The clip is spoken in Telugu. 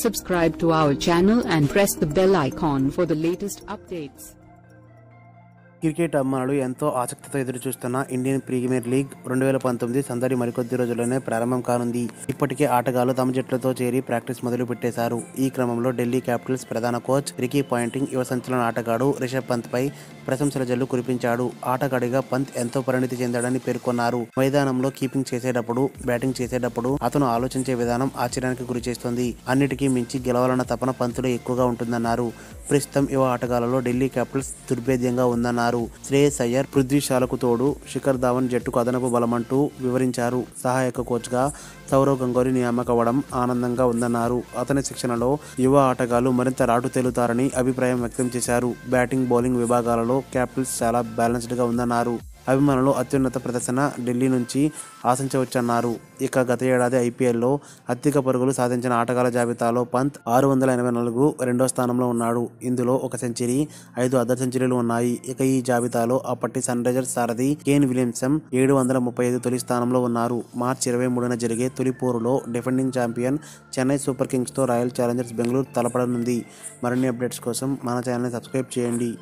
Subscribe to our channel and press the bell icon for the latest updates. Cricket అభిమానులు ఎంతో ఆసక్తితో ఎదురుచూస్తున్న ఇండియన్ ప్రీమియర్ లీగ్ 2019 సందడి మరికొద్ది రోజుల్లోనే ప్రారంభం కానుంది. ఇప్పటికే ఆటగాళ్లు తమ జట్లతో చేరి ప్రాక్టీస్ మొదలు పెట్టేశారు. ఈ క్రమంలో ఢిల్లీ క్యాపిటల్స్ ప్రధాన కోచ్ రికీ పాయింటింగ్ యువ సంచలన ఆటగాడు రిషబ్ పంత్ పై ప్రశంసల జల్లు కురిపించాడు. ఆటగాడిగా పంత్ ఎంతో పరిణితి చెందాడని పేర్కొన్నారు. మైదానంలో కీపింగ్ చేసేటప్పుడు, బ్యాటింగ్ చేసేటప్పుడు అతను ఆలోచించే విధానం ఆశ్చర్యానికి గురిచేస్తుంది. అన్నిటికీ మించి గెలవాలన్న తపన పంతులో ఎక్కువగా ఉంటుందన్నారు. ప్రస్తుతం యువ ఆటగాళ్లలో ఢిల్లీ క్యాపిటల్స్ దుర్భేద్యంగా ఉందన్నారు. శ్రేయస్ అయ్యర్, పృథ్వీ షాలకు తోడు శిఖర్ ధావన్ జట్టుకు అదనపు బలమంటూ వివరించారు. సహాయక కోచ్గా సౌరవ్ గంగూలీ నియామకవడం ఆనందంగా ఉందన్నారు. అతని శిక్షణలో యువ ఆటగాళ్లు మరింత రాటు తేలుతారని అభిప్రాయం వ్యక్తం చేశారు. బ్యాటింగ్, బౌలింగ్ విభాగాలలో క్యాపిటల్స్ చాలా బ్యాలెన్స్డ్గా ఉందన్నారు. అభిమానులు అత్యున్నత ప్రదర్శన ఢిల్లీ నుంచి ఆశించవచ్చన్నారు. ఇక గత ఏడాది ఐపీఎల్లో అత్యధిక పరుగులు సాధించిన ఆటగాళ్ల జాబితాలో పంత్ 684 రెండో స్థానంలో ఉన్నాడు. ఇందులో 1 సెంచరీ, 5 అర్ధ సెంచరీలు ఉన్నాయి. ఇక ఈ జాబితాలో అప్పటి సన్ రైజర్స్ సారథి కేన్ విలియమ్సన్ 735 తొలి స్థానంలో ఉన్నారు. మార్చి 23న జరిగే తొలి పోరులో డిఫెండింగ్ ఛాంపియన్ చెన్నై సూపర్ కింగ్స్తో రాయల్ ఛాలెంజర్స్ బెంగళూరు తలపడనుంది. మరిన్ని అప్డేట్స్ కోసం మన ఛానల్ని సబ్స్క్రైబ్ చేయండి.